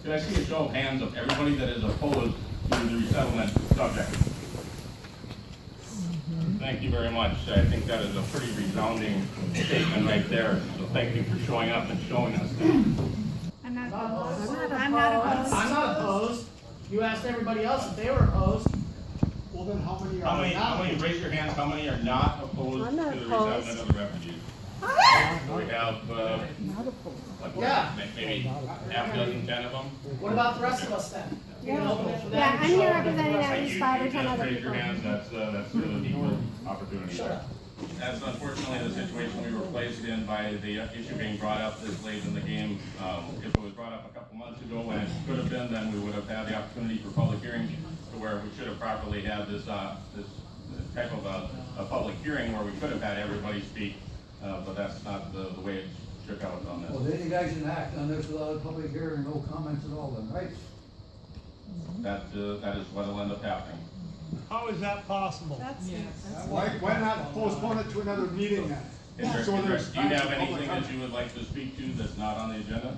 Could I see a show of hands of everybody that is opposed to the resettlement subject? Thank you very much. I think that is a pretty resounding statement right there. So thank you for showing up and showing us that. I'm not opposed. I'm not opposed. I'm not opposed. You asked everybody else if they were opposed. Well, then how many How are many, not? raise your hands, how many are not opposed I'm not to the opposed. resettlement of the refugees? We have, like, Yeah. maybe half a dozen, 10 of them. What about the rest of us then? We can open it for them. Yeah, I'm here representing at Thank least you. 5 or You 10 just other raise your people. hands, that's an equal opportunity. Shut up. That's unfortunately the situation we were placed in by the issue being brought up this late in the game. If it was brought up a couple months ago when it could have been, then we would have had the opportunity for public hearings to where we should have properly had this type of a public hearing where we could have had everybody speak, but that's not the way it shook out on Well, this. then you guys can act on this without a public hearing, no comments at all then, right? That is what'll end up happening. How is that possible? That's, Why not postpone it to another meeting then? So there's Do you have time for public anything that comment. you would like to speak to that's not on the agenda?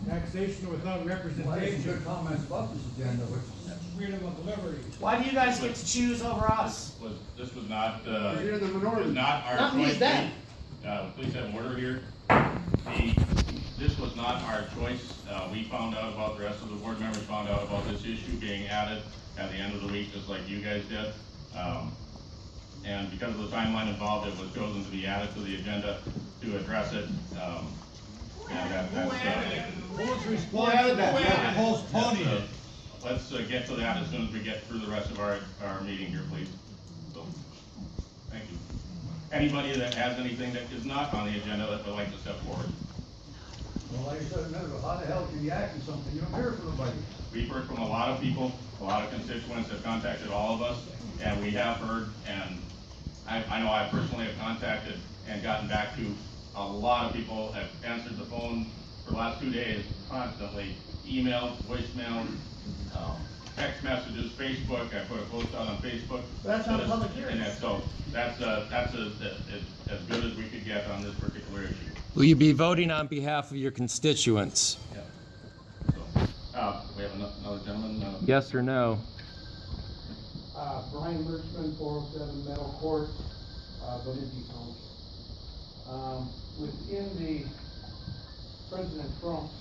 Taxation without Well, I had some representation, good comments about this agenda, which freedom of liberty. Why do you guys get to choose over us? This was not, You're the was minority. not our Not me, choice. them. Please have order here. This was not our choice. We found out about, the rest of the board members found out about this issue being added at the end of the week, just like you guys did. And because of the timeline involved, it was chosen to be added to the agenda to address it. And that's, Who's responsible for postponing it? let's get to that as soon as we get through the rest of our meeting here, please. So, thank you. Anybody that has anything that is not on the agenda that would like to step forward? well, like I said, remember, how the hell can you act on something you don't hear from nobody? We've heard from a lot of people, a lot of constituents have contacted all of us, and we have heard, and I know I personally have contacted and gotten back to a lot of people, have answered the phone for the last 2 days constantly, emails, voicemails, text messages, Facebook, I put a post out on Facebook. That's not a public hearing. And so that's as good as we could get on this particular issue. Will you be voting on behalf of your constituents? Yeah. So, we have another gentleman. Yes or no? Brian Richmond, 407 Meadow Court, Bemidji Township. Within the President Trump's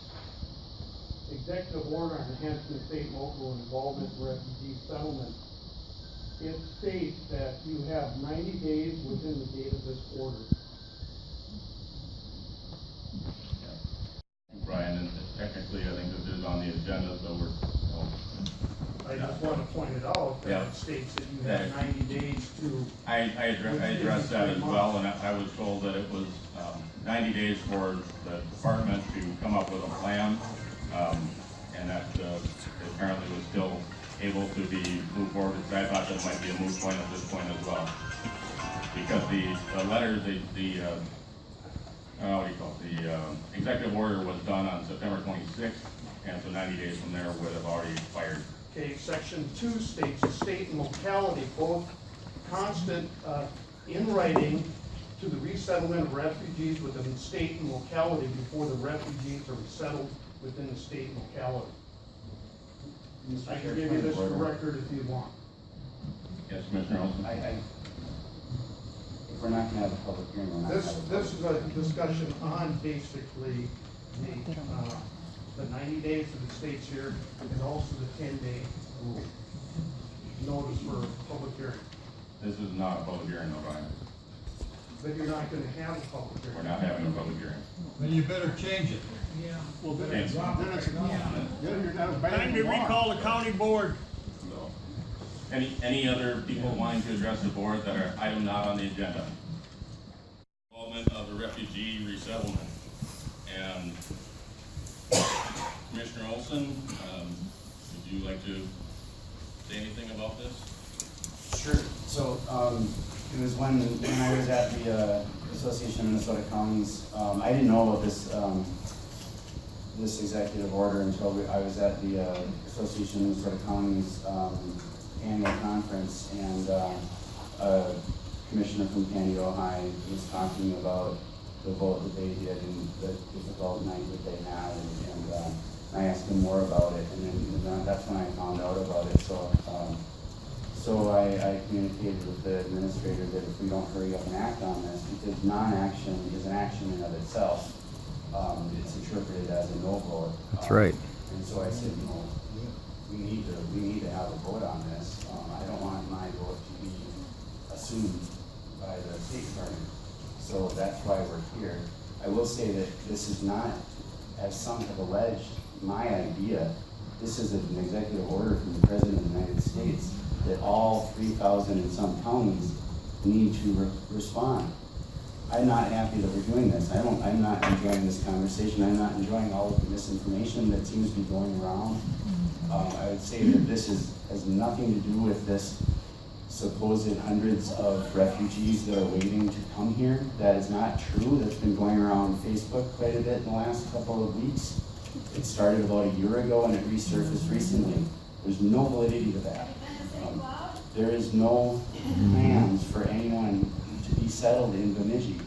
executive order on enhancing state and local involvement in refugee settlement, it states that you have 90 days within the date of this order. Brian, and technically, I think this is on the agenda, so we're, I just want to point it out that Yeah. it states that you have Yeah. 90 days to. I addressed that as well, and I was told that it was 90 days for the department to come up with a plan, and that apparently was still able to be moved forward. I thought that might be a moot point at this point as well. Because the letter, what do you call it, the executive order was done on September 26th, and so 90 days from there would have already expired. Okay, section 2 states the state and locality both constant in writing to the resettlement of refugees within the state and locality before the refugees are resettled within the state and locality. I can give you this for record if you want. Yes, Commissioner Olson? If we're not gonna have a public hearing, we're not gonna have a public This is a discussion on basically the 90 days that it states here, and also the 10-day rule. Notice for public hearing. This is not a public hearing, though, Brian. But you're not gonna have a public hearing. We're not having a public hearing. Then you better change it. Well, then Yes. you're not a Time to recall the county board. So, any other people wanting to address the board that are item not on the agenda? Involvement of the refugee resettlement. And Commissioner Olson, would you like to say anything about this? Sure. So, it was when I was at the Association of Minnesota Counties, I didn't know about this, this executive order until I was at the Association of Minnesota Counties annual conference, and a commissioner from Candy, Ohio was talking about the vote that they did and the difficult night that they had, and I asked him more about it, and then that's when I found out about it. So I communicated with the administrator that if we don't hurry up and act on this, because non-action is an action in of itself, it's interpreted as a no vote. That's right. And so I said, we need to have a vote on this. I don't want my vote to be assumed by the State Department. So that's why we're here. I will say that this is not, as some have alleged, my idea. This is an executive order from the President of the United States that all 3,000 and some counties need to respond. I'm not happy that we're doing this. I'm not enjoying this conversation. I'm not enjoying all of the misinformation that seems to be going around. I would say that this has nothing to do with this supposed hundreds of refugees that are waiting to come here. That is not true. That's been going around Facebook quite a bit in the last couple of weeks. It started about a year ago and it resurfaced recently. There's no validity to that. There is no plans for anyone to be settled in Bemidji.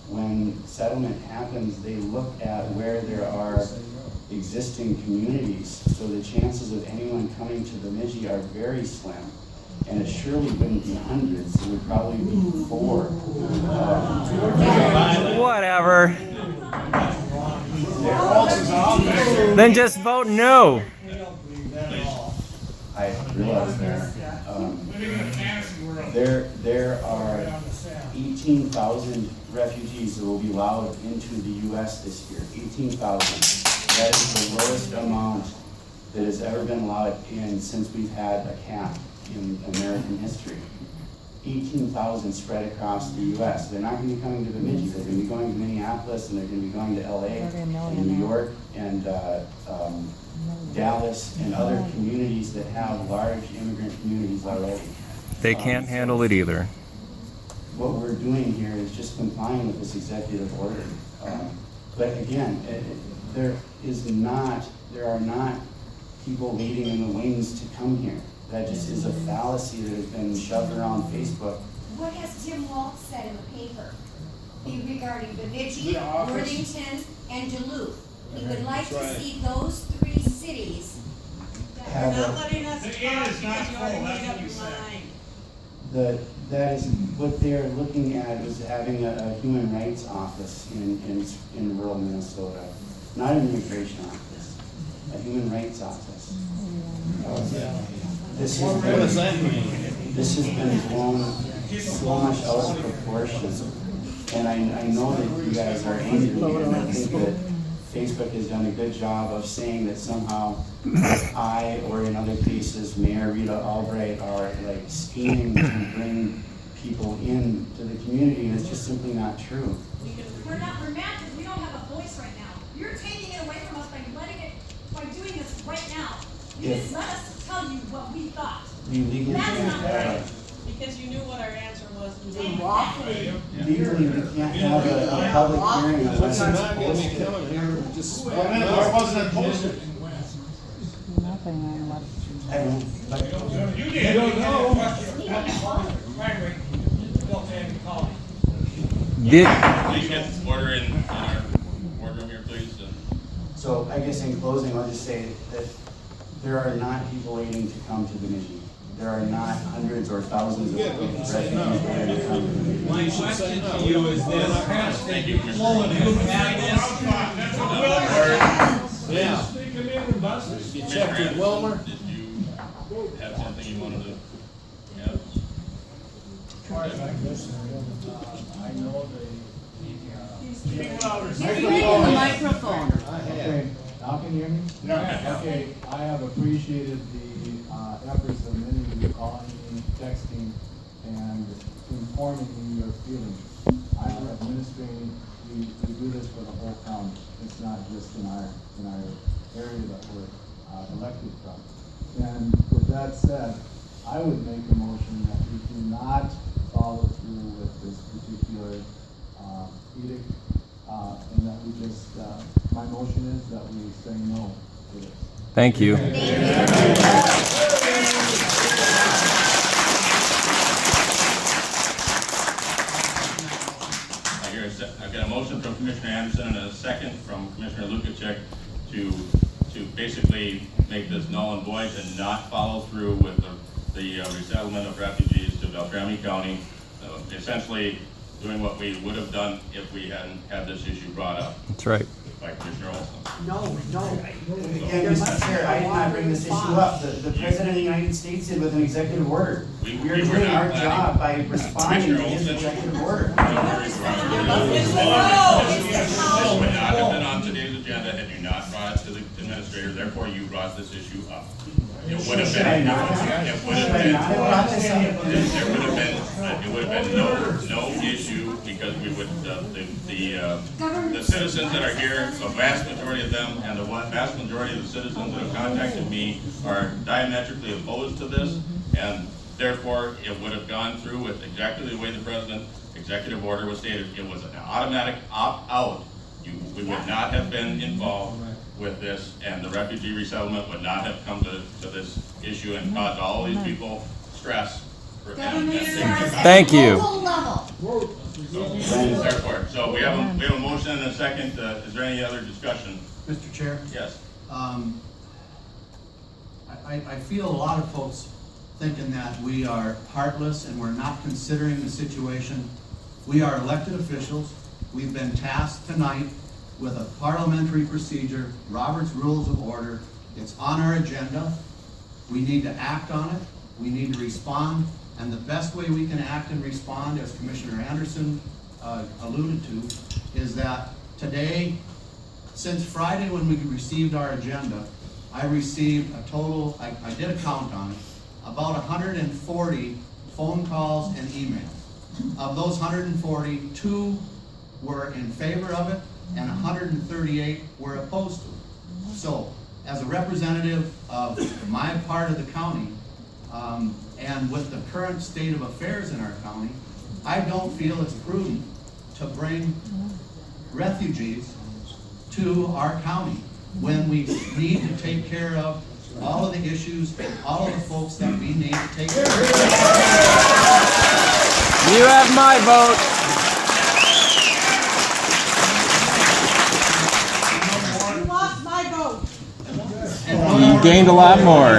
When settlement happens, they look at where there are existing communities. So the chances of anyone coming to Bemidji are very slim. And it surely wouldn't be hundreds, it would probably be 4. Whatever. Then just vote no. I realize there are 18,000 refugees that will be allowed into the U.S. this year. 18,000. That is the lowest amount that has ever been allowed in since we've had a cap in American history. 18,000 spread across the U.S. They're not going to be coming to Bemidji. They're going to be going to Minneapolis, and they're going to be going to L.A. and New York and Dallas and other communities that have large immigrant communities already. They can't handle it either. What we're doing here is just complying with this executive order. But again, there are not people waiting in the wings to come here. That just is a fallacy that has been shoved around Facebook. What has Tim Waltz said in the paper regarding Bemidji, Worthington, and Duluth? He would like to see those 3 cities. Have You're not a- letting us talk because you already made up your mind. That is what they are looking at, is having a human rights office in rural Minnesota, not an immigration office, a human rights office. This has been blown so much out of proportion, and I know that you guys are angry, and I think that Facebook has done a good job of saying that somehow I, or in other cases, Mayor Rita Albright, are like scheming to bring people into the community, and it's just simply not true. We're mad because we don't have a voice right now. You're taking it away from us by doing this right now. You didn't let us tell you what we thought. We legally That's can't not have right. Because you knew what our answer was. legally we can't have a public hearing unless it's posted. Why wasn't it posted? I don't, but You did. You don't know. Please get order in our boardroom here, please. so I guess in closing, I'll just say that there are not people waiting to come to Bemidji. There are not hundreds or thousands of refugees waiting to come to Bemidji. My question to you is this. Thank you, Commissioner. Yeah. You checked with Wilmer? Did you have something you wanted to add? The microphone. Okay, now can you hear me? Yeah. Okay, I have appreciated the efforts of many of you calling me, texting, and informing me your feelings. I'm administrating, we do this for the whole county. It's not just in our area that we're elected from. And with that said, I would make a motion that we do not follow through with this particular edict, and that we just, my motion is that we say no to this. Thank you. I've got a motion from Commissioner Anderson and a second from Commissioner Lukacek to basically make this null and void and not follow through with the resettlement of refugees to Beltrami County, essentially doing what we would have done if we hadn't had this issue brought up That's right. by Commissioner Olson. No. Again, Mr. Chair, I did not bring this issue up. The President of the United States did with an executive order. We are we were doing not our planning- job by responding to his Commissioner executive order. This would not have been on today's agenda had you not brought it to the administrator, therefore you brought this issue up. It would have Should I been, not have? it would Should have I been, not have brought this up? it would have been no issue, because we would, the citizens that are here, a vast majority of them, and the vast majority of the citizens that have contacted me are diametrically opposed to this, and therefore, it would have gone through with exactly the way the president executive order was stated. It was an automatic opt-out. We would not have been involved with this, and the refugee resettlement would not have come to this issue and caused all these people stress. Government starts at Thank you. local level. Therefore, so we have a motion and a second. Is there any other discussion? Mr. Chair, Yes. I feel a lot of folks thinking that we are heartless and we're not considering the situation. We are elected officials. We've been tasked tonight with a parliamentary procedure, Robert's Rules of Order. It's on our agenda. We need to act on it. We need to respond. And the best way we can act and respond, as Commissioner Anderson alluded to, is that today, since Friday when we received our agenda, I received a total, I did a count on it, about 140 phone calls and emails. Of those 140, 2 were in favor of it, and 138 were opposed to it. So, as a representative of my part of the county, and with the current state of affairs in our county, I don't feel it's prudent to bring refugees to our county when we need to take care of all of the issues, all of the folks that we need to take care of. You have my vote. You lost my vote. You gained a lot more.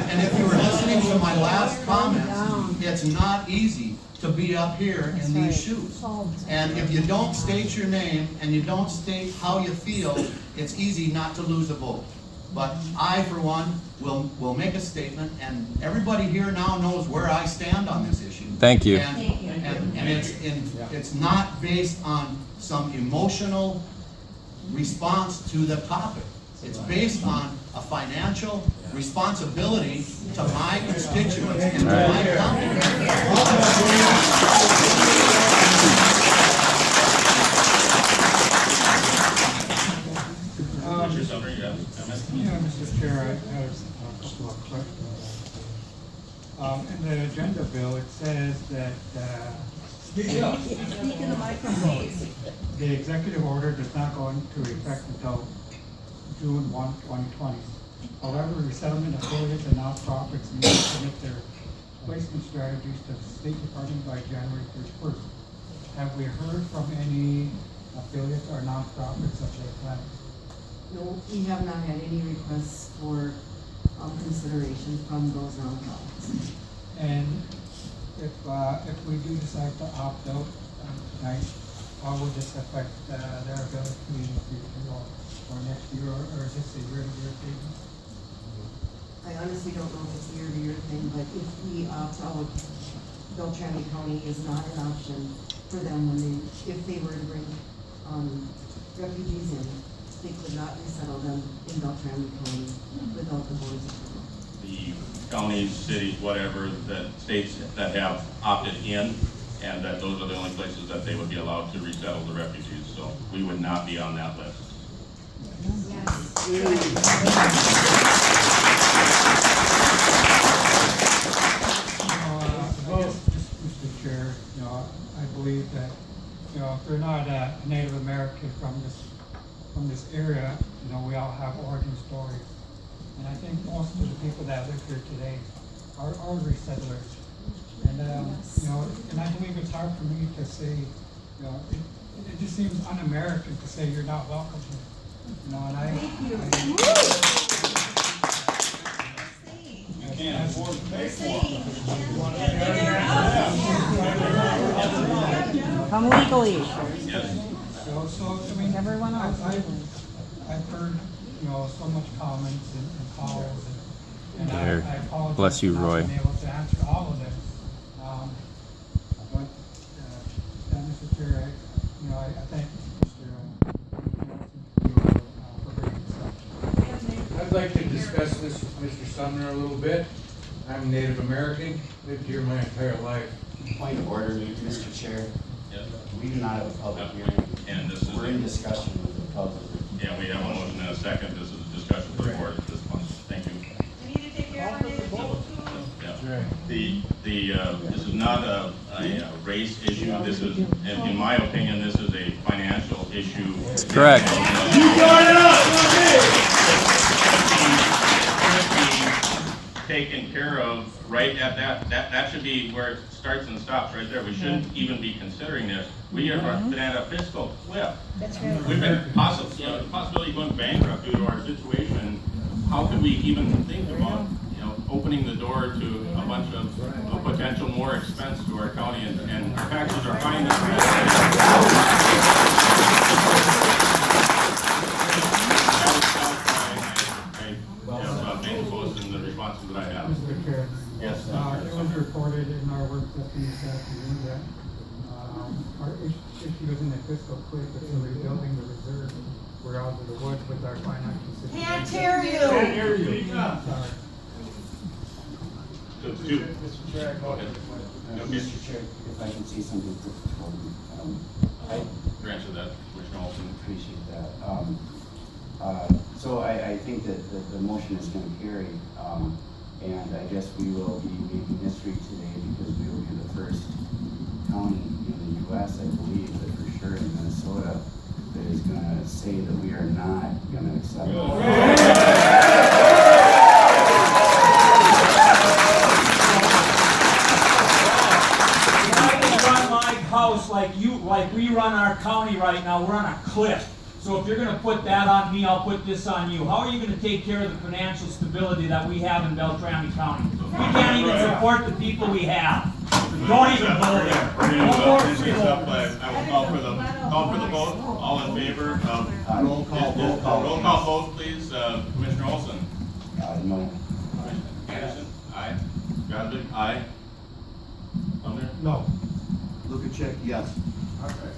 And if you were listening to my last comments, it's not easy to be up here in these shoes. And if you don't state your name and you don't state how you feel, it's easy not to lose a vote. But I, for one, will make a statement, and everybody here now knows where I stand on this issue. Thank you. And it's not based on some emotional response to the topic. It's based on a financial responsibility to my constituents and to my county. Commissioner Sumner, you have a comment? Yeah, Mr. Chair, I have a couple of questions. In the agenda bill, it says that the executive order does not go into effect until June 1, 2020. However, resettlement affiliates and nonprofits need to submit their placement strategies to the State Department by January 31st. Have we heard from any affiliates or nonprofits of their plans? No, we have not had any requests for consideration from those nonprofits. And if we do decide to opt out tonight, how would this affect their ability to meet in the future or next year, or is this a year-to-year thing? I honestly don't know if it's a year-to-year thing, but if we opt out, Beltrami County is not an option for them if they were to bring refugees in. They could not resettle them in Beltrami County without the board's approval. The counties, cities, whatever, that states that have opted in, and that those are the only places that they would be allowed to resettle the refugees. So we would not be on that list. Mr. Chair, I believe that, if they're not a Native American from this area, we all have origin stories. And I think most of the people that live here today are resettlers. And, and I believe it's hard for me to say, it just seems un-American to say you're not welcome here. You know, and You can't afford to pay for it. Come legally. So, I mean, Everyone else. I've heard, you know, so much comments and calls and There. I apologize. Bless you, for not Roy. being able to answer all of them. But, Mr. Chair, I thank Mr. for bringing this up. I'd like to discuss this with Mr. Sumner a little bit. I'm Native American, lived here my entire life. Point of order, Mr. Chair. Yes. We do not have a public hearing. And this is, We're in discussion with the public. yeah, we have a motion and a second. This is a discussion for the board at this point. Thank you. We need to take care of our native people too. Yeah. This is not a race issue. This is, in my opinion, this is a financial issue. Correct. Taken care of right at that should be where it starts and stops right there. We shouldn't even be considering this. We have been at a fiscal cliff. That's right. We've been possibility of going bankrupt due to our situation. How could we even think about, opening the door to a bunch of potential more expense to our county, and taxes are high enough. The responses that I have. Mr. Chair. Yes. It was reported in our work session this afternoon that, our issue isn't a fiscal cliff, it's a rebuilding the reserve. We're out of the woods with our financial situation. Can't hear you. Sorry. Mr. Chair, Go ahead. Mr. Chair, if I can say something quick. I Answer that, Commissioner Olson. appreciate that. So I think that the motion is going to carry, and I guess we will be making history today because we will be the first county in the U.S., I believe, but for sure in Minnesota, that is going to say that we are not going to accept it. Run my house like we run our county right now. We're on a cliff. So if you're going to put that on me, I'll put this on you. How are you going to take care of the financial stability that we have in Beltrami County? We can't even support the people we have. Don't even go there. I will call for the vote. All in favor of Roll call. vote, please. Commissioner Olson. No. Anderson. Aye. Godwin. Aye. Sumner. No. Lukacek, yes. Okay.